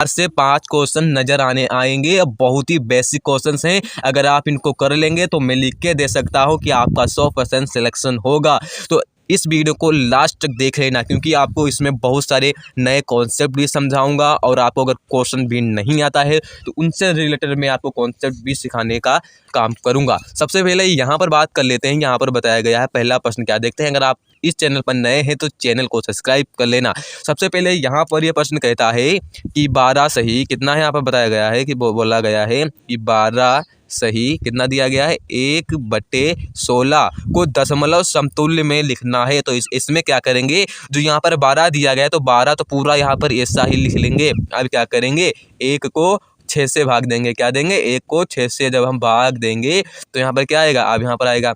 से 5 क्वेश्चन नज़र आएंगे। अब बहुत ही बेसिक क्वेश्चंस हैं, अगर आप इनको कर लेंगे तो मैं लिख के दे सकता हूं कि आपका 100% सिलेक्शन होगा। तो इस वीडियो को लास्ट तक देख लेना, क्योंकि आपको इसमें बहुत सारे नए कॉन्सेप्ट भी समझाऊंगा, और आपको अगर क्वेश्चन भी नहीं आता है तो उनसे रिलेटेड मैं आपको कॉन्सेप्ट भी सिखाने का काम करूंगा। सबसे पहले यहाँ पर बात कर लेते हैं, यहाँ पर बताया गया है पहला प्रश्न क्या, देखते हैं। अगर आप इस चैनल पर नए हैं तो चैनल को सब्सक्राइब कर लेना। सबसे पहले यहाँ पर यह प्रश्न कहता है कि 12 सही कितना है, यहाँ पर बताया गया है कि बोला गया है कि 12 सही कितना दिया गया है, 1/16 को दशमलव समतुल्य में लिखना है। तो इसमें क्या करेंगे, जो यहाँ पर 12 दिया गया है तो 12 तो पूरा यहाँ पर ऐसा ही लिख लेंगे। अब क्या करेंगे, 1 को 6 से भाग देंगे, क्या देंगे, 1 को 6 से जब हम भाग देंगे तो यहाँ पर क्या आएगा, अब यहाँ पर आएगा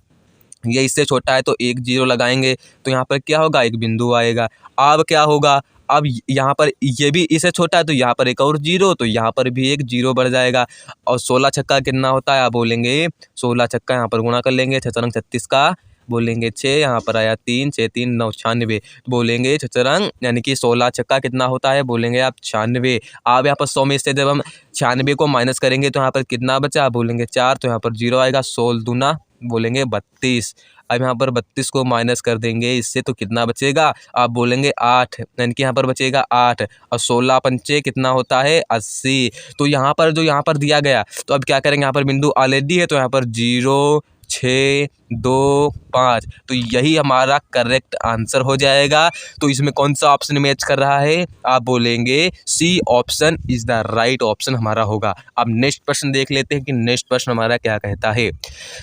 ये इससे छोटा है तो 1 0 लगाएंगे, तो यहाँ पर क्या होगा, एक बिंदु आएगा। अब क्या होगा, अब यहाँ पर ये भी इससे छोटा है तो यहाँ पर एक और 0, तो यहाँ पर भी एक 0 बढ़ जाएगा। और 16 छक्का कितना होता है, आप बोलेंगे 16 छक्का, यहाँ पर गुणा कर लेंगे, 6 रंग 36 का बोलेंगे 6, यहाँ पर आया 3, 6 3 9 96, बोलेंगे 6 रंग यानी कि 16 छक्का कितना होता है, बोलेंगे आप 96। आप यहाँ पर 100 में से जब हम 96 को माइनस करेंगे तो यहाँ पर कितना बचा, आप बोलेंगे 4, तो यहाँ पर 0 आएगा। 16 दूना बोलेंगे 32। अब यहाँ पर 32 को माइनस कर देंगे इससे तो कितना बचेगा, आप बोलेंगे 8, यानी कि यहाँ पर बचेगा 8, और 16 पंचे कितना होता है 80। तो यहाँ पर जो यहाँ पर दिया गया, तो अब क्या करेंगे, यहाँ पर बिंदु ऑलरेडी है तो यहाँ पर 0 6 2 5, तो यही हमारा करेक्ट आंसर हो जाएगा। तो इसमें कौन सा ऑप्शन मैच कर रहा है, आप बोलेंगे C option is the right option हमारा होगा। अब नेक्स्ट प्रश्न देख लेते हैं कि नेक्स्ट प्रश्न हमारा क्या कहता है।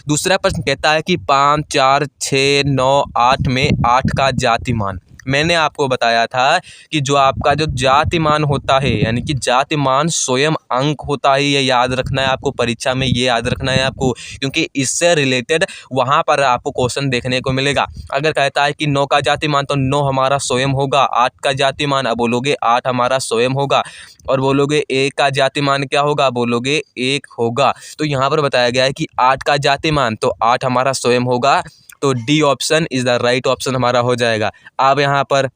दूसरा प्रश्न कहता है कि 5 4 6 9 8 में 8 का जातिमान। मैंने आपको बताया था कि जो आपका जो जातिमान होता है, यानी कि जातिमान स्वयं अंक होता है, ये याद रखना है आपको, परीक्षा में ये याद रखना है आपको, क्योंकि इससे रिलेटेड वहाँ पर आपको क्वेश्चन देखने को मिलेगा। अगर कहता है कि 9 का जातिमान तो 9 हमारा स्वयं होगा, 8 का जातिमान अब बोलोगे 8 हमारा स्वयं होगा, और बोलोगे 1 का जातिमान क्या होगा, बोलोगे 1 होगा। तो यहाँ पर बताया गया है कि 8 का जातिमान तो 8 हमारा स्वयं होगा, तो D option is the right option हमारा हो जाएगा। अब यहाँ पर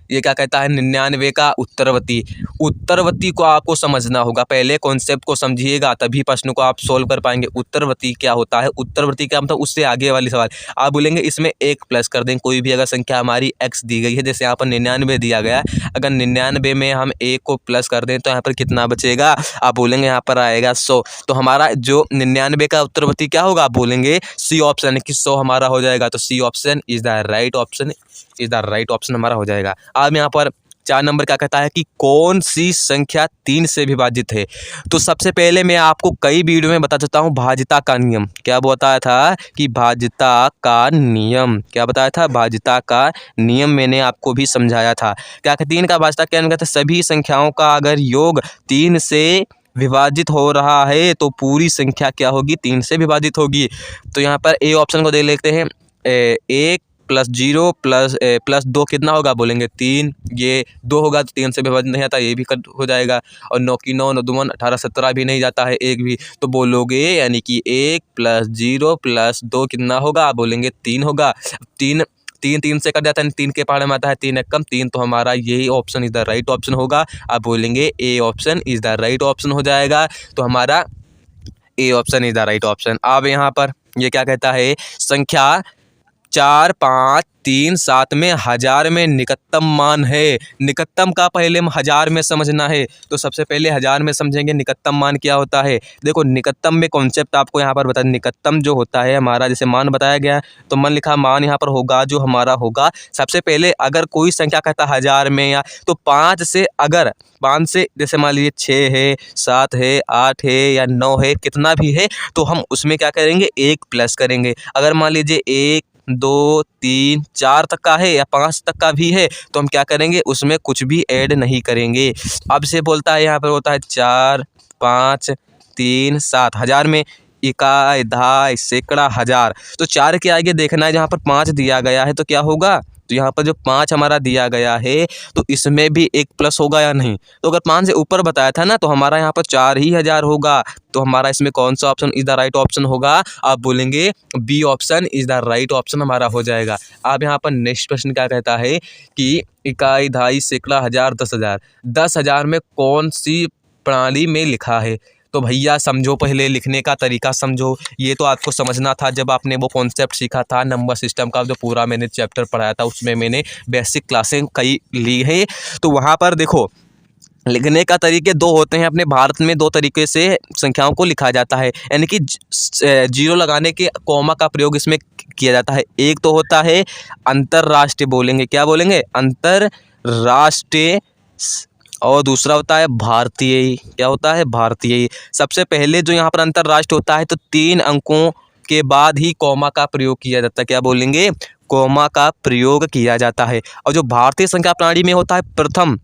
ये क्या कहता है, 99 का उत्तरवर्ती। उत्तरवर्ती को आपको समझना होगा, पहले कॉन्सेप्ट को समझिएगा तभी प्रश्न को आप सोल्व कर पाएंगे। उत्तरवर्ती क्या होता है, उत्तरवर्ती क्या मतलब उससे आगे वाली सवाल। आप बोलेंगे इसमें 1 प्लस कर दें, कोई भी अगर संख्या हमारी x दी गई है, जैसे यहाँ पर 99 दिया गया है, अगर 99 में हम 1 को प्लस कर दें तो यहाँ पर कितना बचेगा, आप बोलेंगे यहाँ पर आएगा 100। तो हमारा जो 99 का उत्तरवर्ती क्या होगा, आप बोलेंगे सी ऑप्शन, कि 100 हमारा हो जाएगा। तो C option is the right option, is the right option हमारा हो जाएगा। अब यहाँ पर 4 नंबर क्या कहता है कि कौन सी संख्या 3 से विभाजित है। तो सबसे पहले मैं आपको कई वीडियो में बता चुका हूँ भाज्यता का नियम। क्या बताया था कि भाज्यता का नियम, क्या बताया था, भाज्यता का नियम मैंने आपको भी समझाया था। क्या 3 का भाज्यता क्या कहता है, सभी संख्याओं का अगर योग 3 से विभाजित हो रहा है तो पूरी संख्या क्या होगी, 3 से विभाजित होगी। तो यहाँ पर ए ऑप्शन को देख लेते हैं, 1 + 0 + 2 कितना होगा, बोलेंगे 3, ये 2 होगा तो 3 से विभाजित नहीं आता, ये भी कट हो जाएगा। और 9 की 9 9 दून 18 17 भी नहीं जाता है, 1 भी, तो बोलोगे यानी कि 1 + 0 + 2 कितना होगा, आप बोलेंगे 3 होगा। 3 से कट जाता है, 3 के पहाड़ में आता है 3 कम 3, तो हमारा यही option is the right option होगा। आप बोलेंगे A option is the right option हो जाएगा। तो हमारा A option is the right option. अब यहाँ पर ये क्या कहता है, संख्या 4 5 3 7 में 1000 में निकटतम मान है। निकटतम का पहले हम 1000 में समझना है, तो सबसे पहले 1000 में समझेंगे निकटतम मान क्या होता है। देखो निकटतम में कॉन्सेप्ट आपको यहाँ पर बता, निकटतम जो होता है हमारा, जैसे मान बताया गया तो मन लिखा, मान यहाँ पर होगा जो हमारा होगा। सबसे पहले अगर कोई संख्या कहता 1000 में, या तो 5 से, अगर 5 से जैसे मान लीजिए 6 है 7 है 8 है या 9 है, कितना भी है, तो हम उसमें क्या करेंगे, 1 प्लस करेंगे। अगर मान लीजिए 1 2 3 4 तक का है या 5 तक का भी है, तो हम क्या करेंगे, उसमें कुछ भी ऐड नहीं करेंगे। अब से बोलता है यहाँ पर होता है 4 5 3 7, 1000 में इकाई, दहाई, सैकड़ा, 1000, तो 4 के आगे देखना है, जहाँ पर 5 दिया गया है तो क्या होगा, तो यहाँ पर जो 5 हमारा दिया गया है तो इसमें भी 1 प्लस होगा या नहीं। तो अगर 5 से ऊपर बताया था ना तो हमारा यहाँ पर 4,000 होगा। तो हमारा इसमें कौन सा option is the right option होगा? आप बोलेंगे B option is the right option हमारा हो जाएगा। अब यहाँ पर नेक्स्ट प्रश्न क्या कहता है कि इकाई, दहाई, सैकड़ा, हजार, 10,000। 10,000 में कौन सी प्रणाली में लिखा है? तो भैया समझो, पहले लिखने का तरीका समझो। ये तो आपको समझना था जब आपने वो कॉन्सेप्ट सीखा था नंबर सिस्टम का, जो पूरा मैंने चैप्टर पढ़ाया था उसमें मैंने बेसिक क्लासें कई ली है। तो वहाँ पर देखो, लिखने का तरीके 2 होते हैं। अपने भारत में 2 तरीके से संख्याओं को लिखा जाता है, यानी कि जीरो लगाने के कॉमा का प्रयोग इसमें किया जाता है। एक तो होता है अंतर्राष्ट्रीय, बोलेंगे क्या बोलेंगे? अंतर्राष्ट्रीय। और दूसरा होता है भारतीय। क्या होता है? भारतीय। सबसे पहले जो यहाँ पर अंतर्राष्ट्रीय होता है तो 3 अंकों के बाद ही कॉमा का प्रयोग किया जाता है। क्या बोलेंगे? कॉमा का प्रयोग किया जाता है। और जो भारतीय संख्या प्रणाली में होता है प्रथम,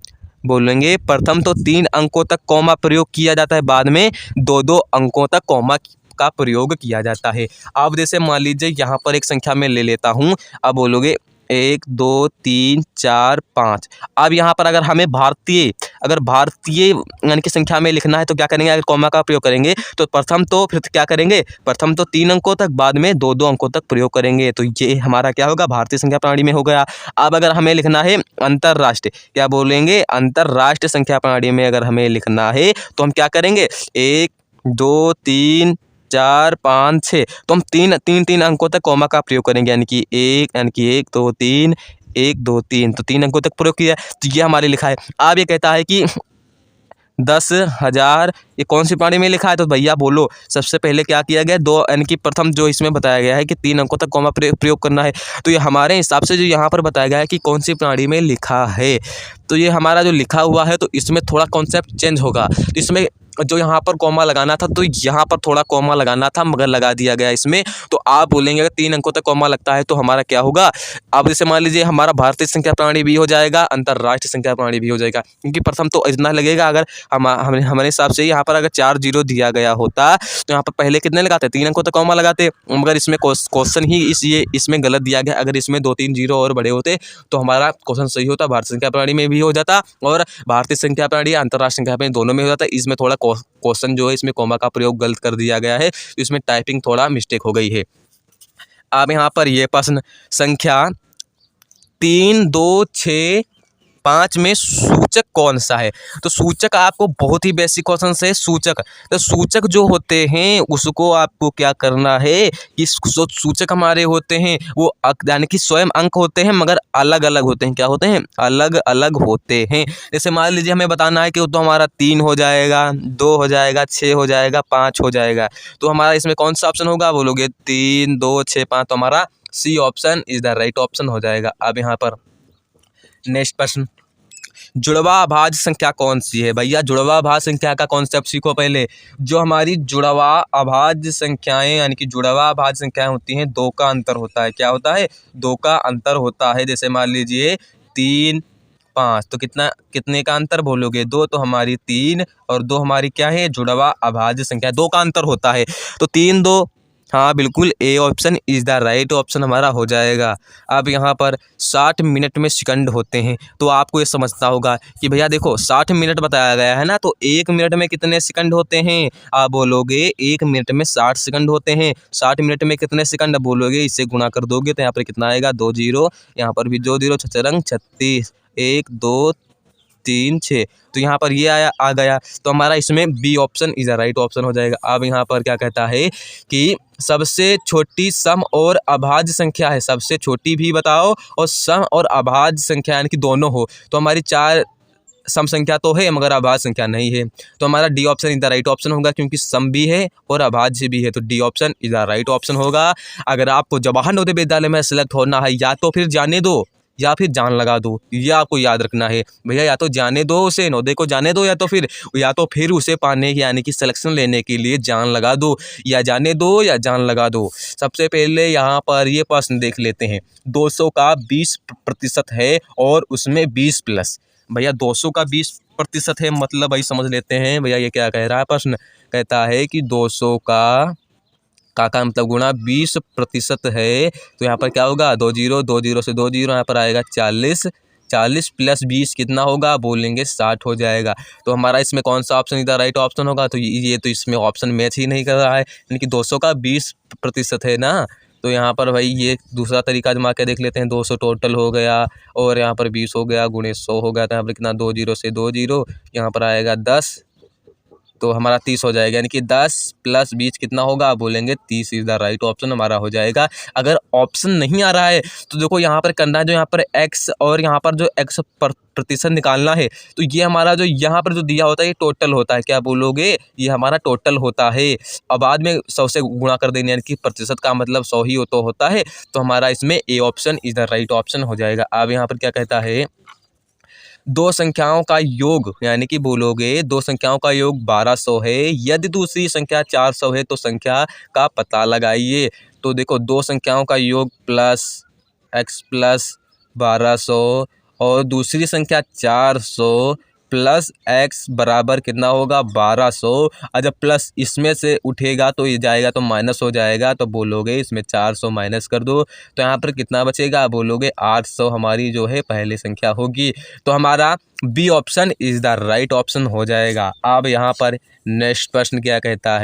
बोलेंगे प्रथम, तो 3 अंकों तक कॉमा प्रयोग किया जाता है, बाद में 2-2 अंकों तक कॉमा का प्रयोग किया जाता है। अब जैसे मान लीजिए यहाँ पर एक संख्या मैं ले लेता हूँ। अब बोलोगे 1 2 3 4 5। अब यहाँ पर अगर हमें भारतीय यानी कि संख्या में लिखना है तो क्या करेंगे? अगर कॉमा का प्रयोग करेंगे तो प्रथम तो फिर क्या करेंगे? प्रथम तो 3 अंकों तक, बाद में 2-2 अंकों तक प्रयोग करेंगे। तो ये हमारा क्या होगा? भारतीय संख्या प्रणाली में हो गया। अब अगर हमें लिखना है अंतर्राष्ट्रीय, क्या बोलेंगे? अंतर्राष्ट्रीय संख्या प्रणाली में अगर हमें लिखना है तो हम क्या करेंगे? 1 2 3 4 5 6। तो हम 3 अंकों तक कॉमा का प्रयोग करेंगे, यानी कि 1 2 3 1 2 3। तो 3 अंकों तक प्रयोग किया। तो ये हमारे लिखा है। अब ये कहता है कि 10,000 ये कौन सी प्रणाली में लिखा है? तो भैया बोलो, सबसे पहले क्या किया गया? 2 यानी कि प्रथम जो इसमें बताया गया है कि 3 अंकों तक कॉमा प्रयोग करना है। तो ये हमारे हिसाब से जो यहाँ पर बताया गया है कि कौन सी प्रणाली में लिखा है, तो ये हमारा जो लिखा हुआ है तो इसमें थोड़ा कॉन्सेप्ट चेंज होगा। तो इसमें जो यहाँ पर कॉमा लगाना था तो यहाँ पर थोड़ा कॉमा लगाना था, मगर लगा दिया गया इसमें। तो आप बोलेंगे अगर 3 अंकों तक कॉमा लगता है तो हमारा क्या होगा? अब जैसे मान लीजिए हमारा भारतीय संख्या प्रणाली भी हो जाएगा, अंतर्राष्ट्रीय संख्या प्रणाली भी हो जाएगा, क्योंकि प्रथम तो इतना लगेगा। अगर हमारे हिसाब से यहाँ पर अगर 4 0 दिया गया होता तो यहाँ पर पहले कितने लगाते? 3 अंकों तक कॉमा लगाते, मगर इसमें क्वेश्चन ही इसमें गलत दिया गया। अगर इसमें 2-3 0 और बड़े होते तो हमारा क्वेश्चन सही होता, भारतीय संख्या प्रणाली में भी हो जाता और भारतीय संख्या प्रणाली अंतर्राष्ट्रीय संख्या प्रणाली दोनों में हो जाता। इसमें थोड़ा क्वेश्चन जो है इसमें कॉमा का प्रयोग गलत कर दिया गया है, तो इसमें टाइपिंग थोड़ा मिस्टेक हो गई है। अब यहाँ पर ये प्रश्न संख्या 3 2 6 5 में सूचक कौन सा है? तो सूचक आपको बहुत ही बेसिक क्वेश्चन है। सूचक, तो सूचक जो होते हैं उसको आपको क्या करना है कि सूचक हमारे होते हैं वो यानी कि स्वयं अंक होते हैं, मगर अलग अलग होते हैं। क्या होते हैं? अलग अलग होते हैं। जैसे मान लीजिए हमें बताना है कि तो हमारा 3 हो जाएगा, 2 हो जाएगा, 6 हो जाएगा, 5 हो जाएगा। तो हमारा इसमें कौन सा ऑप्शन होगा? बोलोगे 3 2 6 5। तो हमारा C option is the right option हो जाएगा। अब यहाँ पर नेक्स्ट प्रश्न, जुड़वा अभाज्य संख्या कौन सी है? भैया जुड़वा अभाज्य संख्या का कॉन्सेप्ट सीखो पहले। जो हमारी जुड़वा अभाज्य संख्याएं यानी कि जुड़वा अभाज्य संख्याएं होती हैं, 2 का अंतर होता है। क्या होता है? 2 का अंतर होता है। जैसे मान लीजिए 3 5, तो कितने का अंतर बोलोगे? 2। तो हमारी 3 और 2 हमारी क्या है? जुड़वा अभाज्य संख्या, 2 का अंतर होता है। तो 3 2, हाँ बिल्कुल, A option is the right option हमारा हो जाएगा। अब यहाँ पर 60 मिनट में सेकंड होते हैं, तो आपको ये समझना होगा कि भैया देखो 60 मिनट बताया गया है ना, तो 1 मिनट में कितने सेकंड होते हैं? आप बोलोगे 1 मिनट में 60 सेकंड होते हैं। 60 मिनट में कितने सेकंड बोलोगे? इससे गुणा कर दोगे तो यहाँ पर कितना आएगा? 2 0, यहाँ पर भी 2 0, 36, 1 2 3 6। तो यहाँ पर ये आ गया। तो हमारा इसमें B option is the right option हो जाएगा। अब यहाँ पर क्या कहता है कि सबसे छोटी सम और अभाज्य संख्या है। सबसे छोटी भी बताओ और सम और अभाज्य संख्या यानी कि दोनों हो। तो हमारी 4 सम संख्या तो है मगर अभाज्य संख्या नहीं है, तो हमारा D option is the right option होगा, क्योंकि सम भी है और अभाज्य भी है। तो D option is the right option होगा। अगर आपको जवाहर नवोदय विद्यालय में सेलेक्ट होना है, या तो फिर जाने दो या फिर जान लगा दो, ये आपको याद रखना है भैया। या तो जाने दो उसे, नवोदय को जाने दो, या तो फिर उसे पाने यानी कि सिलेक्शन लेने के लिए जान लगा दो। या जाने दो या जान लगा दो। सबसे पहले यहाँ पर ये प्रश्न देख लेते हैं। 200 का 20% है और उसमें 20 प्लस। भैया 200 का 20% है, मतलब भाई समझ लेते हैं भैया ये क्या कह रहा है। प्रश्न कहता है कि 200 का का मतलब गुणा 20% है, तो यहाँ पर क्या होगा 2 जीरो, 2 जीरो से 2 जीरो, यहाँ पर आएगा 40, 40 प्लस 20 कितना होगा, बोलेंगे 60 हो जाएगा। तो हमारा इसमें कौन सा ऑप्शन इधर राइट ऑप्शन होगा, तो ये तो इसमें ऑप्शन मैच ही नहीं कर रहा है, यानी कि 200 का 20% है ना। तो यहाँ पर भाई ये दूसरा तरीका आजमा के देख लेते हैं। 200 टोटल हो गया और यहाँ पर 20 हो गया, गुणे 100 हो गया, तो यहाँ पर कितना 2 जीरो से 2 जीरो, यहाँ पर आएगा 10, तो हमारा 30 हो जाएगा, यानी कि 10 प्लस 20 कितना होगा, बोलेंगे 30 इज द राइट ऑप्शन हमारा हो जाएगा। अगर ऑप्शन नहीं आ रहा है तो देखो यहाँ पर करना है, जो यहाँ पर x और यहाँ पर जो x प्रतिशत निकालना है, तो ये हमारा जो यहाँ पर जो दिया होता है ये टोटल होता है, क्या बोलोगे, ये हमारा टोटल होता है। और बाद में 100 से गुणा कर देंगे, यानी कि प्रतिशत का मतलब 100 ही तो होता है, तो हमारा इसमें A option is the right option हो जाएगा। अब यहाँ पर क्या कहता है, दो संख्याओं का योग, यानी कि बोलोगे दो संख्याओं का योग 1200 है, यदि दूसरी संख्या 400 है तो संख्या का पता लगाइए। तो देखो दो संख्याओं का योग प्लस x प्लस 1200 और दूसरी संख्या 400 प्लस x बराबर कितना होगा 1200, और जब प्लस इसमें से उठेगा तो ये जाएगा तो माइनस हो जाएगा, तो बोलोगे इसमें 400 माइनस कर दो, तो यहाँ पर कितना बचेगा, बोलोगे 800 हमारी जो है पहली संख्या होगी। तो हमारा B option is the right option हो जाएगा। अब यहाँ पर नेक्स्ट प्रश्न क्या कहता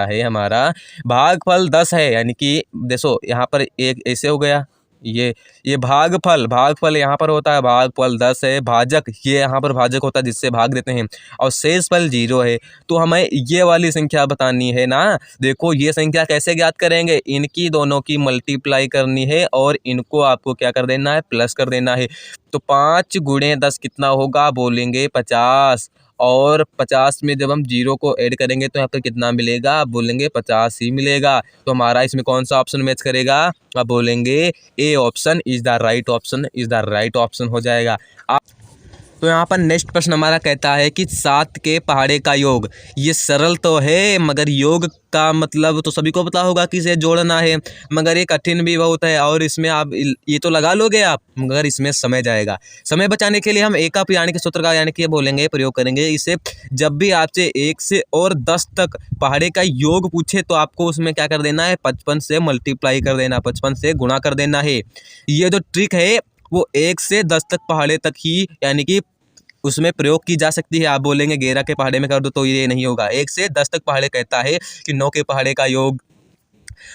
है हमारा भागफल 10 है, यानी कि देखो यहाँ पर एक ऐसे हो गया, ये भागफल यहाँ पर होता है, भागफल 10 है, भाजक ये यहाँ पर भाजक होता है जिससे भाग देते हैं, और शेषफल 0 है। तो हमें ये वाली संख्या बतानी है ना। देखो ये संख्या कैसे ज्ञात करेंगे, इनकी दोनों की मल्टीप्लाई करनी है और इनको आपको क्या कर देना है, प्लस कर देना है। तो 5 गुणे 10 कितना होगा, बोलेंगे 50, और 50 में जब हम 0 को ऐड करेंगे तो यहाँ पर कितना मिलेगा, बोलेंगे 50 ही मिलेगा। तो हमारा इसमें कौन सा ऑप्शन मैच करेगा, अब बोलेंगे A option is the right option हो जाएगा। तो यहाँ पर नेक्स्ट प्रश्न हमारा कहता है कि 7 के पहाड़े का योग, ये सरल तो है मगर योग का मतलब तो सभी को पता होगा कि इसे जोड़ना है, मगर ये कठिन भी बहुत है, और इसमें आप ये तो लगा लोगे आप, मगर इसमें समय जाएगा। समय बचाने के लिए हम एक यानी कि सूत्र का यानी कि बोलेंगे प्रयोग करेंगे। इसे जब भी आपसे 1 से और 10 तक पहाड़े का योग पूछे तो आपको उसमें क्या कर देना है, 55 से मल्टीप्लाई कर देना, 55 से गुणा कर देना है। ये जो ट्रिक है वो 1 से 10 तक पहाड़े तक ही यानी कि उसमें प्रयोग की जा सकती है। आप बोलेंगे 11 के पहाड़े में कर दो तो ये नहीं होगा। 1 से 10 तक पहाड़े कहता है कि 9 के पहाड़े का योग,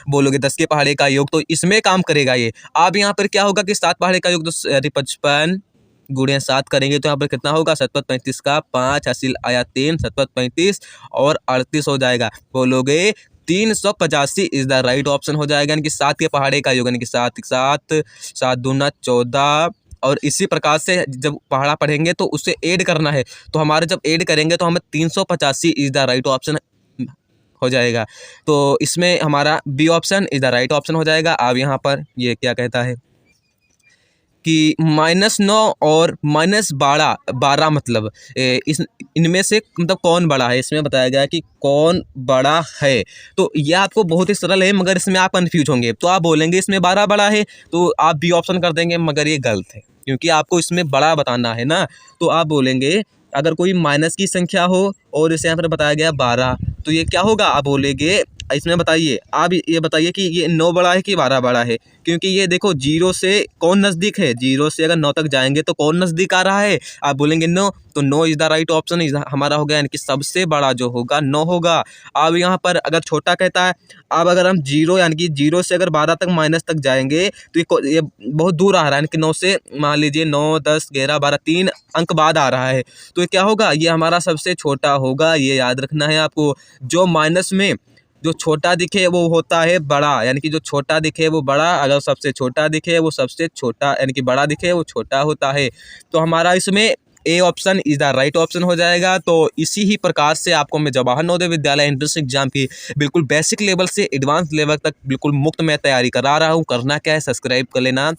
बोलोगे 10 के पहाड़े का योग, तो इसमें काम करेगा ये। अब यहाँ पर क्या होगा कि 7 पहाड़े का योग, तो 55 गुणे 7 करेंगे तो यहाँ पर कितना होगा, 7 35 का 5 हासिल आया 3, 7 35 और 38 हो जाएगा। बोलोगे 385 इज द राइट ऑप्शन हो जाएगा, यानी कि 7 के पहाड़े का योग, यानी कि 7 दूना 14, और इसी प्रकार से जब पहाड़ा पढ़ेंगे तो उससे ऐड करना है, तो हमारे जब ऐड करेंगे तो हमें 385 इज द राइट ऑप्शन हो जाएगा। तो इसमें हमारा B option is the right option हो जाएगा। अब यहाँ पर ये क्या कहता है कि -9 और -12 मतलब इनमें से मतलब कौन बड़ा है, इसमें बताया गया है कि कौन बड़ा है। तो यह आपको बहुत ही सरल है, मगर इसमें आप कन्फ्यूज होंगे, तो आप बोलेंगे इसमें 12 बड़ा है, तो आप बी ऑप्शन कर देंगे, मगर ये गलत है, क्योंकि आपको इसमें बड़ा बताना है ना। तो आप बोलेंगे अगर कोई माइनस की संख्या हो और इसे यहाँ पर बताया गया 12, तो ये क्या होगा, आप बोलेंगे इसमें बताइए, आप ये बताइए कि ये 9 बड़ा है कि 12 बड़ा है, क्योंकि ये देखो 0 से कौन नज़दीक है, 0 से अगर 9 तक जाएंगे तो कौन नज़दीक आ रहा है, आप बोलेंगे 9, तो 9 इज द राइट ऑप्शन हमारा हो गया, यानी कि सबसे बड़ा जो होगा 9 होगा। अब यहाँ पर अगर छोटा कहता है, अब अगर हम 0 यानी कि 0 से अगर 12 तक माइनस तक जाएंगे तो ये बहुत दूर आ रहा है, यानी कि 9 से मान लीजिए 9 10 11 12 3 अंक बाद आ रहा है, तो ये क्या होगा, ये हमारा सबसे छोटा होगा। ये याद रखना है आपको, जो माइनस में जो छोटा दिखे वो होता है बड़ा, यानी कि जो छोटा दिखे वो बड़ा, अगर सबसे छोटा दिखे वो सबसे छोटा, यानी कि बड़ा दिखे वो छोटा होता है। तो हमारा इसमें A option is the right option हो जाएगा। तो इसी ही प्रकार से आपको मैं जवाहर नवोदय विद्यालय एंट्रेंस एग्जाम की बिल्कुल बेसिक लेवल से एडवांस लेवल तक बिल्कुल मुफ्त में तैयारी करा रहा हूँ। करना क्या है, सब्सक्राइब कर लेना।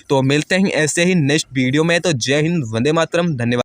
तो मिलते हैं ऐसे ही नेक्स्ट वीडियो में। तो जय हिंद, वंदे मातरम, धन्यवाद।